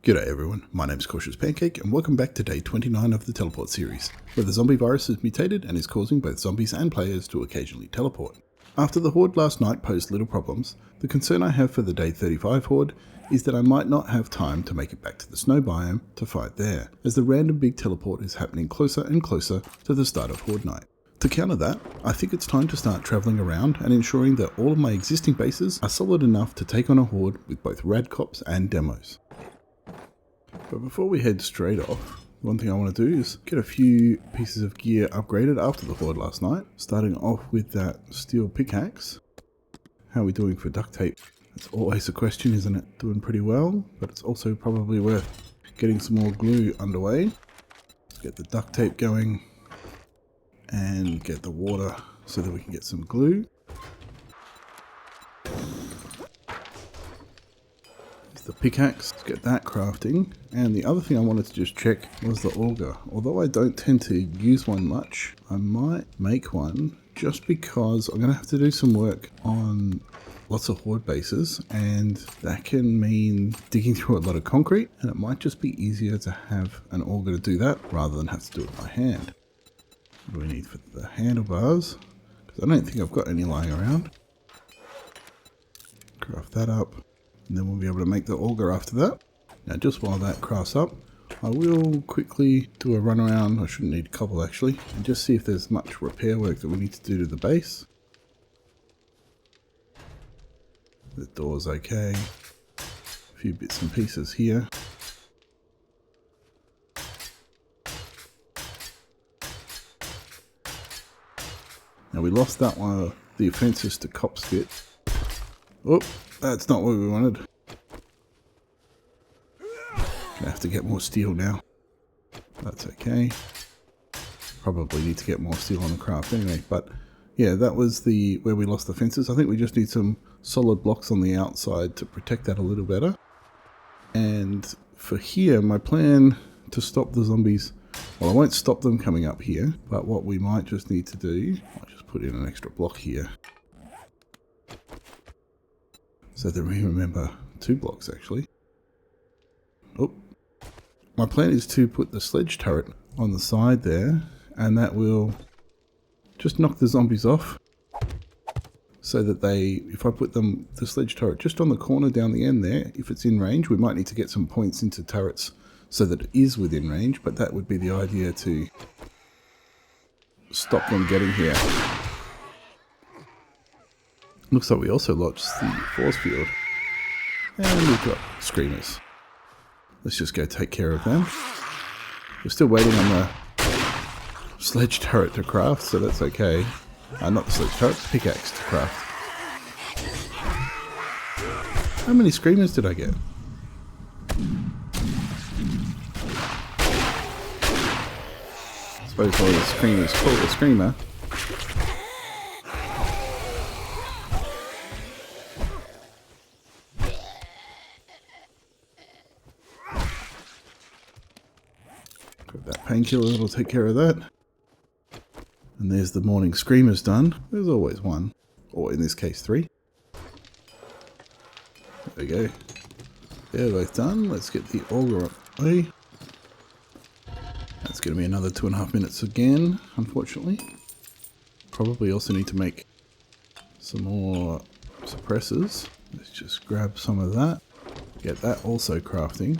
G'day everyone, my name's Cautious Pancake and welcome back to day 29 of the teleport series, where the zombie virus has mutated and is causing both zombies and players to occasionally teleport. After the horde last night posed little problems, the concern I have for the day 35 horde is that I might not have time to make it back to the snow biome to fight there, as the random big teleport is happening closer and closer to the start of horde night. To counter that, I think it's time to start travelling around and ensuring that all of my existing bases are solid enough to take on a horde with both rad cops and demos. But before we head straight off, one thing I want to do is get a few pieces of gear upgraded after the horde last night, starting off with that steel pickaxe. How are we doing for duct tape? It's always a question, isn't it? Doing pretty well, but it's also probably worth getting some more glue underway. Get the duct tape going and get the water so that we can get some glue. The pickaxe, let's get that crafting. And the other thing I wanted to just check was the auger. Although I don't tend to use one much, I might make one just because I'm going to have to do some work on lots of horde bases, and that can mean digging through a lot of concrete, and it might just be easier to have an auger to do that rather than have to do it by hand. What do we need for the handlebars? Because I don't think I've got any lying around. Craft that up. And then we'll be able to make the auger after that. Now just while that crafts up, I will quickly do a run around, I shouldn't need a couple actually, and just see if there's much repair work that we need to do to the base. The door's okay. A few bits and pieces here. Now we lost that one, the offences to cops bit. Oh, that's not what we wanted. Gonna have to get more steel now. That's okay. Probably need to get more steel on the craft anyway, but yeah, that was where we lost the fences. I think we just need some solid blocks on the outside to protect that a little better. And for here, my plan to stop the zombies, well, I won't stop them coming up here, but what we might just need to do, I'll just put in an extra block here. So that we remember 2 blocks actually. Oh, my plan is to put the sledge turret on the side there, and that will just knock the zombies off. So that if I put the sledge turret just on the corner down the end there, if it's in range, we might need to get some points into turrets so that it is within range, but that would be the idea to stop them getting here. Looks like we also lost the force field. And we've got screamers. Let's just go take care of them. We're still waiting on the sledge turret to craft, so that's okay. Not the sledge turret, the pickaxe to craft. How many screamers did I get? I suppose all the screamers called a screamer. That painkiller will take care of that. And there's the morning screamers done. There's always one, or in this case 3. There we go. They're both done. Let's get the auger away. That's going to be another 2.5 minutes again, unfortunately. Probably also need to make some more suppressors. Let's just grab some of that. Get that also crafting.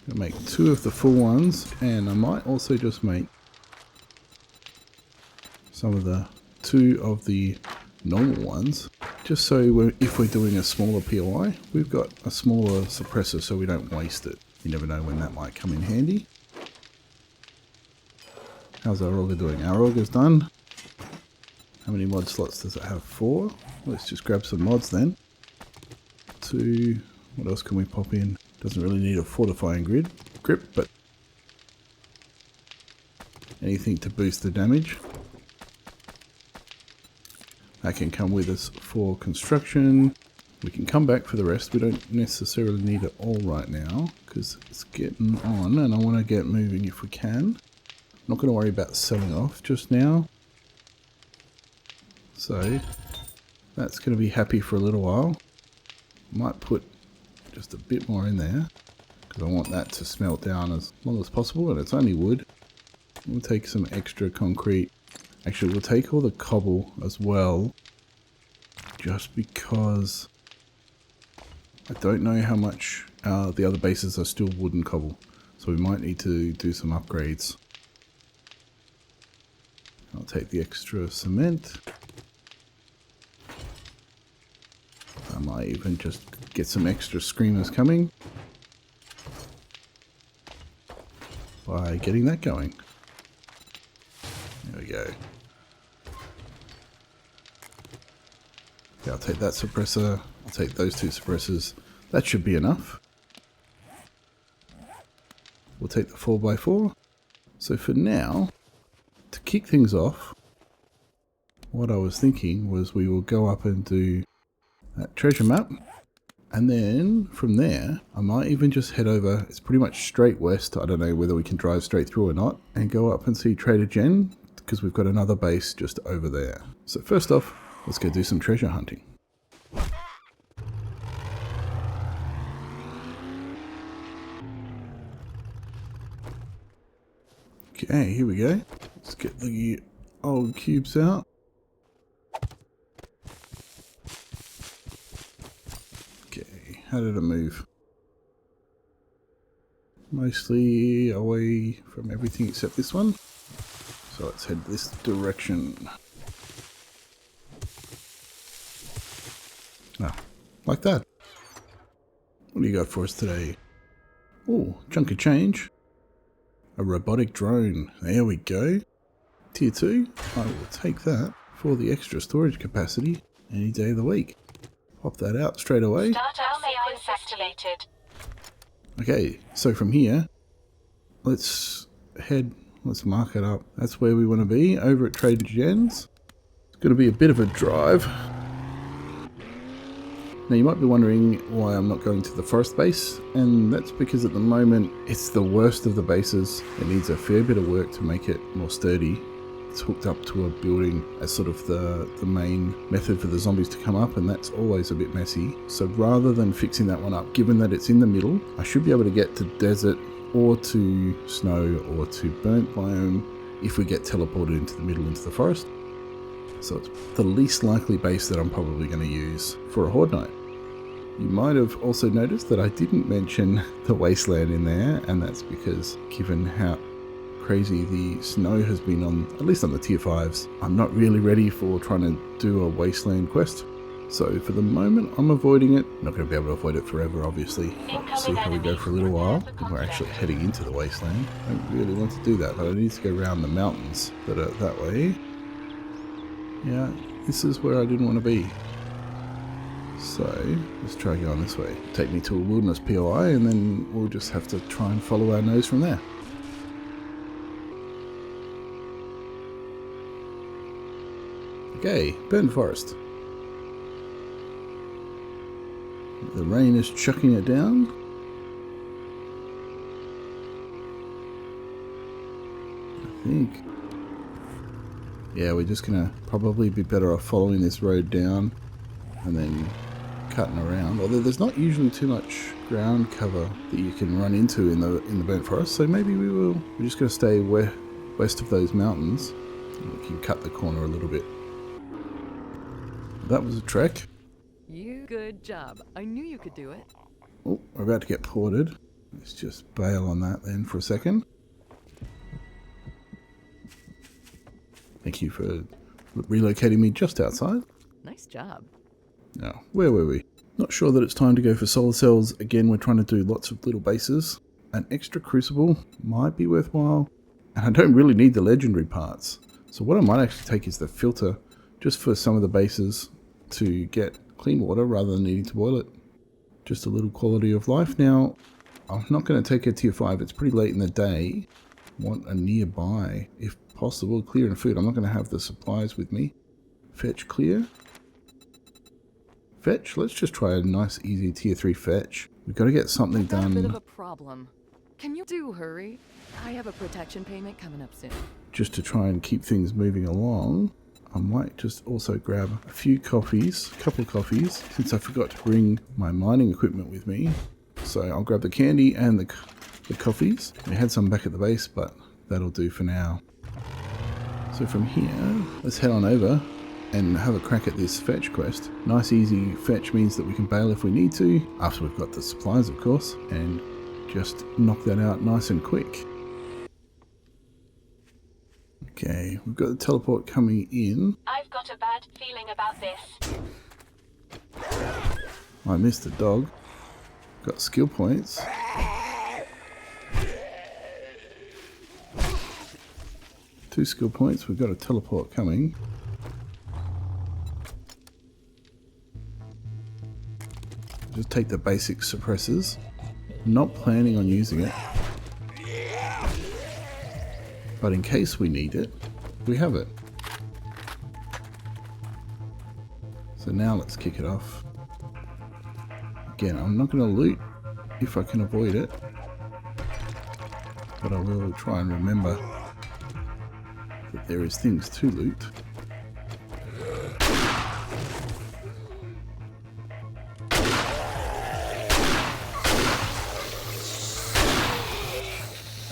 I'll make 2 of the full ones, and I might also just make some of the 2 of the normal ones, just so if we're doing a smaller POI, we've got a smaller suppressor so we don't waste it. You never know when that might come in handy. How's our auger doing? Our auger's done. How many mod slots does it have? 4. Let's just grab some mods then. 2. What else can we pop in? Doesn't really need a fortifying grip, but anything to boost the damage. That can come with us for construction. We can come back for the rest. We don't necessarily need it all right now because it's getting on and I want to get moving if we can. I'm not going to worry about selling off just now. So that's going to be happy for a little while. Might put just a bit more in there, because I want that to smelt down as long as possible, and it's only wood. We'll take some extra concrete. Actually, we'll take all the cobble as well, just because I don't know how much the other bases are still wooden cobble, so we might need to do some upgrades. I'll take the extra cement. I might even just get some extra screamers coming by getting that going. There we go. Okay, I'll take that suppressor. I'll take those two suppressors. That should be enough. We'll take the 4x4. So for now, to kick things off, what I was thinking was we will go up and do that treasure map, and then from there I might even just head over. It's pretty much straight west. I don't know whether we can drive straight through or not, and go up and see Trader Jen, because we've got another base just over there. So first off, let's go do some treasure hunting. Okay, here we go. Let's get the old cubes out. Okay, how did it move? Mostly away from everything except this one. So let's head this direction. Ah, like that. What do you got for us today? Oh, chunk of change. A robotic drone. There we go. Tier 2. I will take that for the extra storage capacity any day of the week. Pop that out straight away. Startup sequence activated. Okay, so from here, let's mark it up. That's where we want to be, over at Trader Jen's. It's going to be a bit of a drive. Now you might be wondering why I'm not going to the forest base, and that's because at the moment it's the worst of the bases. It needs a fair bit of work to make it more sturdy. It's hooked up to a building as sort of the main method for the zombies to come up, and that's always a bit messy. So rather than fixing that one up, given that it's in the middle, I should be able to get to desert or to snow or to burnt biome if we get teleported into the middle into the forest. So it's the least likely base that I'm probably going to use for a horde night. You might have also noticed that I didn't mention the wasteland in there, and that's because given how crazy the snow has been on, at least on the tier 5s, I'm not really ready for trying to do a wasteland quest. So for the moment I'm avoiding it. I'm not going to be able to avoid it forever, obviously. We'll see how we go for a little while. We're actually heading into the wasteland. I don't really want to do that, but I need to go around the mountains that are that way. Yeah, this is where I didn't want to be. So let's try going this way. Take me to a wilderness POI, and then we'll just have to try and follow our nose from there. Okay, burnt forest. The rain is chucking it down. I think. Yeah, we're just gonna probably be better off following this road down and then cutting around. Although there's not usually too much ground cover that you can run into in the burnt forest, so maybe we're just gonna stay west of those mountains. We can cut the corner a little bit. That was a trek. Good job. I knew you could do it. Oh, we're about to get ported. Let's just bail on that then for a second. Thank you for relocating me just outside. Nice job. Now, where were we? Not sure that it's time to go for solar cells. Again, we're trying to do lots of little bases. An extra crucible might be worthwhile. And I don't really need the legendary parts. So what I might actually take is the filter just for some of the bases to get clean water rather than needing to boil it. Just a little quality of life. Now, I'm not going to take a tier 5. It's pretty late in the day. Want a nearby, if possible, clear and food. I'm not going to have the supplies with me. Fetch clear. Fetch. Let's just try a nice, easy tier 3 fetch. We've got to get something I've got done. a bit of a problem. Can you hurry? I have a protection payment coming up soon. Just to try and keep things moving along. I might just also grab a few coffees, a couple of coffees, since I forgot to bring my mining equipment with me. So I'll grab the candy and the coffees. We had some back at the base, but that'll do for now. So from here, let's head on over and have a crack at this fetch quest. Nice easy fetch means that we can bail if we need to, after we've got the supplies of course, and just knock that out nice and quick. Okay, we've got the teleport coming in. I've got a bad feeling about this. I missed the dog. Got skill points. 2 skill points. We've got a teleport coming. Just take the basic suppressors. Not planning on using it. But in case we need it, we have it. So now let's kick it off. Again, I'm not going to loot if I can avoid it. But I will try and remember that there is things to loot.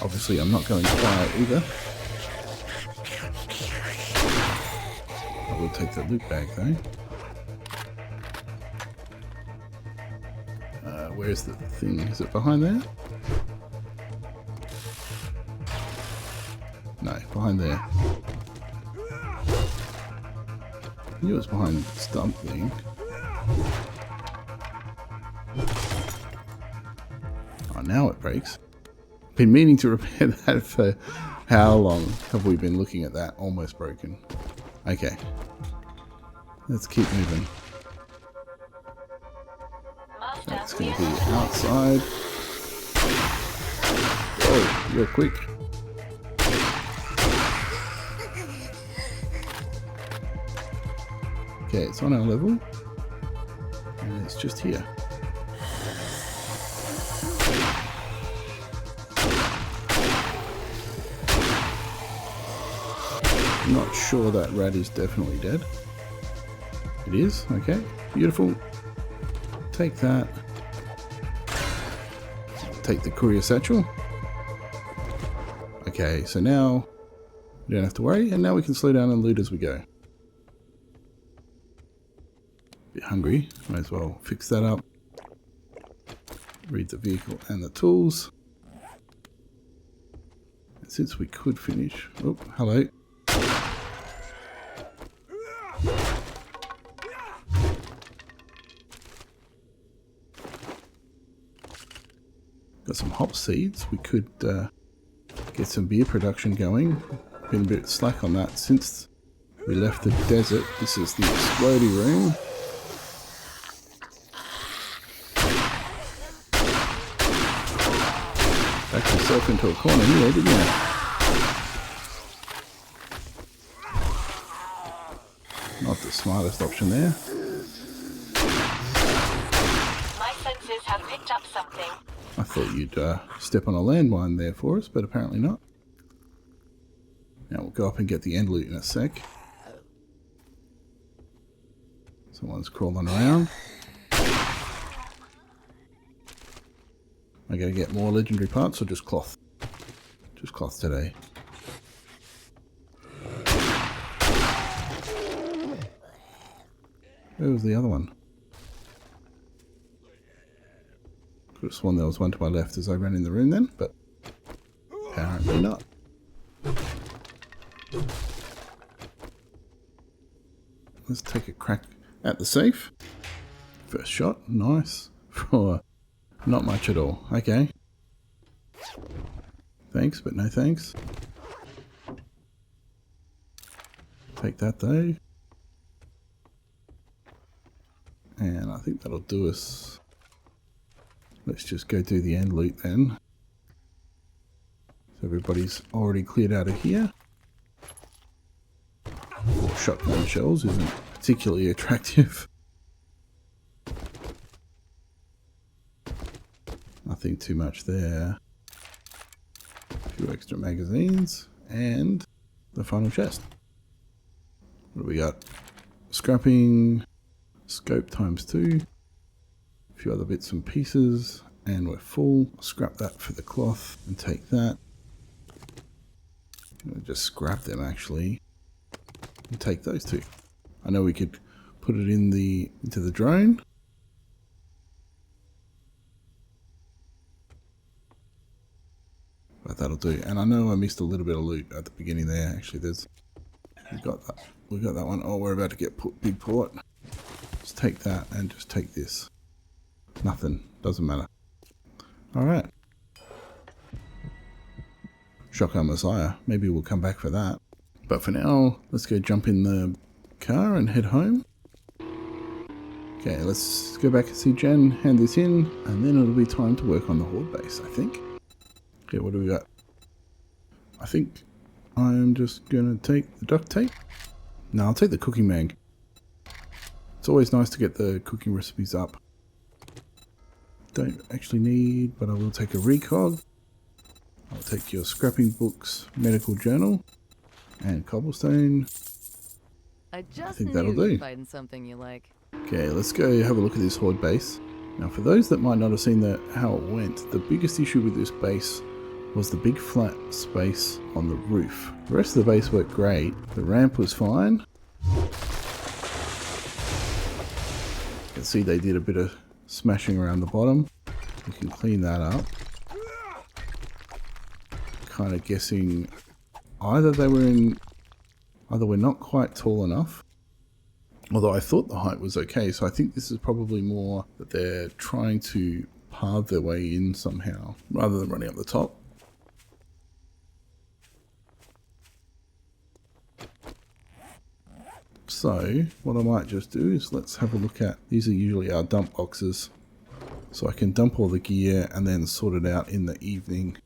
Obviously, I'm not going to buy it either. I will take the loot bag though. Where's the thing? Is it behind there? No, behind there. I knew it was behind something. Oh, now it breaks. Been meaning to repair that for how long have we been looking at that? Almost broken. Okay. Let's keep moving. That's going to be outside. Oh, you're quick. Okay, it's on our level. And it's just here. Not sure that rat is definitely dead. It is, okay, beautiful. Take that. Take the courier satchel. Okay, so now we don't have to worry, and now we can slow down and loot as we go. Bit hungry, might as well fix that up. Read the vehicle and the tools. And since we could finish, oh, hello. Got some hop seeds. We could get some beer production going. Been a bit slack on that since we left the desert. This is the explodey room. Backed yourself into a corner here, didn't you? Not the smartest option there. My senses have picked up something. I thought you'd step on a landmine there for us, but apparently not. Now we'll go up and get the end loot in a sec. Someone's crawling around. Am I going to get more legendary parts or just cloth? Just cloth today. Where was the other one? Could have sworn there was one to my left as I ran in the room then, but apparently not. Let's take a crack at the safe. First shot, nice. For not much at all. Okay. Thanks, but no thanks. Take that though. And I think that'll do us. Let's just go do the end loot then. So everybody's already cleared out of here. 4 shotgun shells isn't particularly attractive. Nothing too much there. A few extra magazines and the final chest. What do we got? Scrapping, scope ×2, a few other bits and pieces, and we're full. I'll scrap that for the cloth and take that. I'll just scrap them actually and take those two. I know we could put it into the drone. But that'll do. And I know I missed a little bit of loot at the beginning there. Actually, we got that one. Oh, we're about to get big port. Let's take that and just take this. Nothing. Doesn't matter. Alright. Shotgun Messiah. Maybe we'll come back for that. But for now, let's go jump in the car and head home. Okay, let's go back and see Jen, hand this in, and then it'll be time to work on the horde base, I think. Okay, what do we got? I think I'm just gonna take the duct tape. No, I'll take the cooking mag. It's always nice to get the cooking recipes up. Don't actually need, but I will take a recog. I'll take your scrapping books, medical journal, and cobblestone. I just think knew that'll do. you'd find something you like. Okay, let's go have a look at this horde base. Now, for those that might not have seen how it went, the biggest issue with this base was the big flat space on the roof. The rest of the base worked great. The ramp was fine. You can see they did a bit of smashing around the bottom. We can clean that up. Kind of guessing either we're not quite tall enough, although I thought the height was okay, so I think this is probably more that they're trying to carve their way in somehow rather than running up the top. So what I might just do is let's have a look at, these are usually our dump boxes, so I can dump all the gear and then sort it out in the evening.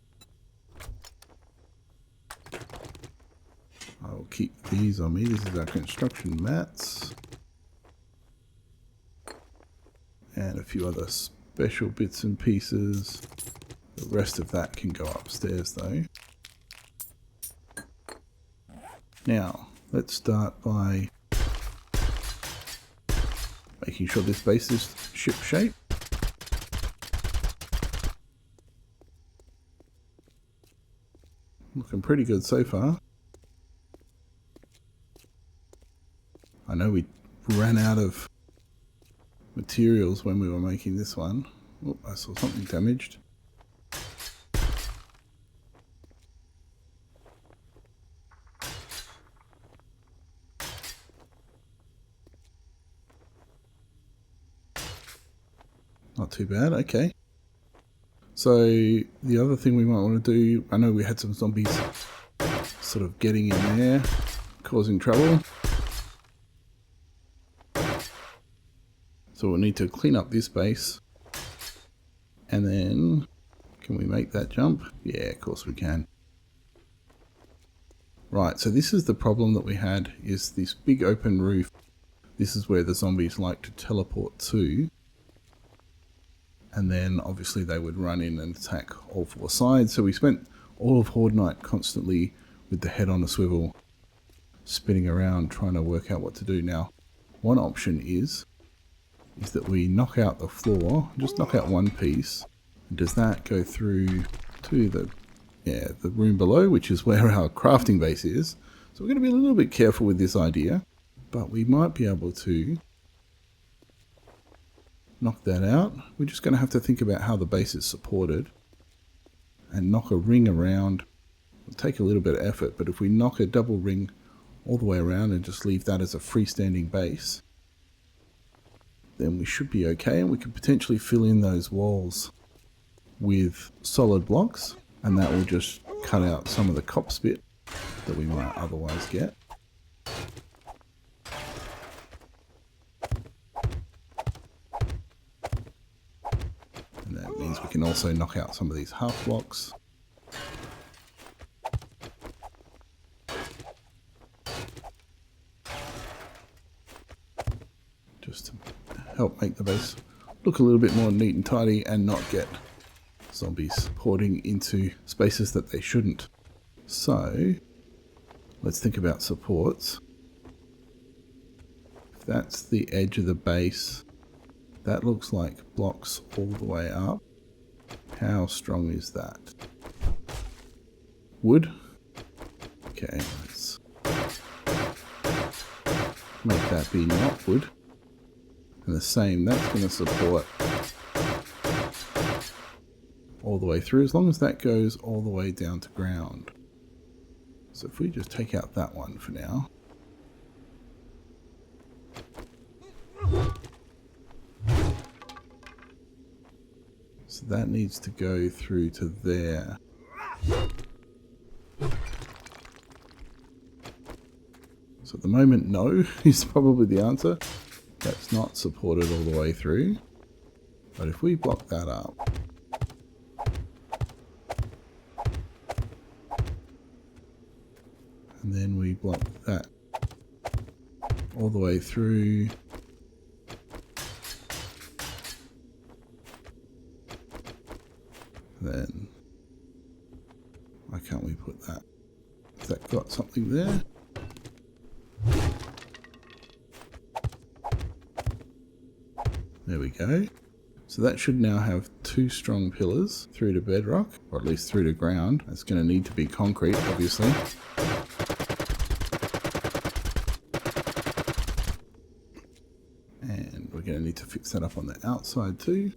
I'll keep these on me. This is our construction mats and a few other special bits and pieces. The rest of that can go upstairs though. Now let's start by making sure this base is ship shape. Looking pretty good so far. I know we ran out of materials when we were making this one. Oh, I saw something damaged. Not too bad, okay. So the other thing we might want to do, I know we had some zombies sort of getting in there, causing trouble. So we'll need to clean up this base. And then, can we make that jump? Yeah, of course we can. Right, so this is the problem that we had, is this big open roof. This is where the zombies like to teleport to. And then obviously they would run in and attack all four sides. So we spent all of Horde Night constantly with the head on a swivel, spinning around trying to work out what to do. Now, one option is that we knock out the floor, just knock out one piece. And does that go through to the room below, which is where our crafting base is. So we're going to be a little bit careful with this idea, but we might be able to knock that out. We're just going to have to think about how the base is supported and knock a ring around. It'll take a little bit of effort, but if we knock a double ring all the way around and just leave that as a freestanding base, then we should be okay, and we could potentially fill in those walls with solid blocks, and that will just cut out some of the copse bit that we might otherwise get. And that means we can also knock out some of these half blocks. Just to help make the base look a little bit more neat and tidy and not get zombies porting into spaces that they shouldn't. So let's think about supports. That's the edge of the base. That looks like blocks all the way up. How strong is that? Wood? Okay, let's make that be not wood. And the same, that's going to support all the way through, as long as that goes all the way down to ground. So if we just take out that one for now. So that needs to go through to there. So at the moment, no is probably the answer. That's not supported all the way through. But if we block that up, and then we block that all the way through, then why can't we put that? Has that got something there? There we go. So that should now have 2 strong pillars through to bedrock, or at least through to ground. That's going to need to be concrete, obviously. And we're going to need to fix that up on the outside too.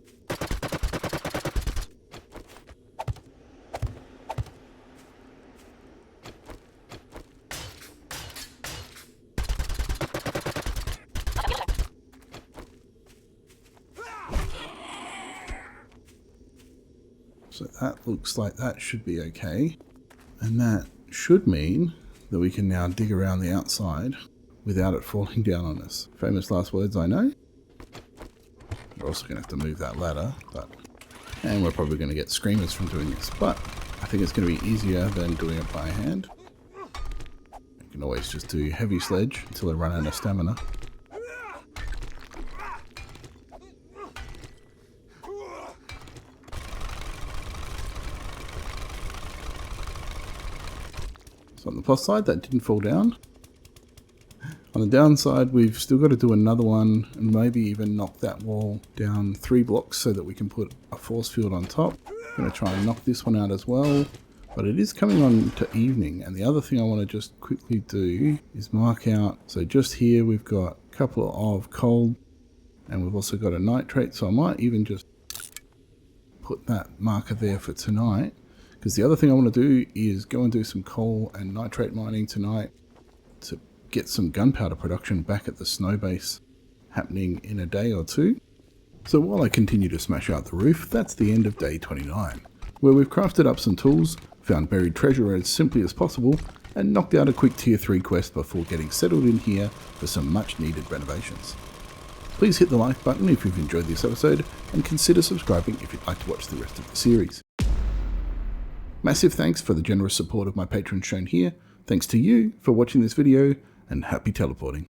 So that looks like that should be okay. And that should mean that we can now dig around the outside without it falling down on us. Famous last words, I know. We're also going to have to move that ladder, and we're probably going to get screamers from doing this, but I think it's going to be easier than doing it by hand. You can always just do heavy sledge until I run out of stamina. So on the plus side, that didn't fall down. On the downside, we've still got to do another one and maybe even knock that wall down 3 blocks so that we can put a force field on top. I'm going to try and knock this one out as well, but it is coming on to evening. And the other thing I want to just quickly do is mark out. So just here, we've got a couple of coal and we've also got a nitrate. So I might even just put that marker there for tonight. Because the other thing I want to do is go and do some coal and nitrate mining tonight to get some gunpowder production back at the snow base happening in a day or 2. So while I continue to smash out the roof, that's the end of day 29, where we've crafted up some tools, found buried treasure as simply as possible, and knocked out a quick tier 3 quest before getting settled in here for some much needed renovations. Please hit the like button if you've enjoyed this episode, and consider subscribing if you'd like to watch the rest of the series. Massive thanks for the generous support of my patrons shown here. Thanks to you for watching this video, and happy teleporting.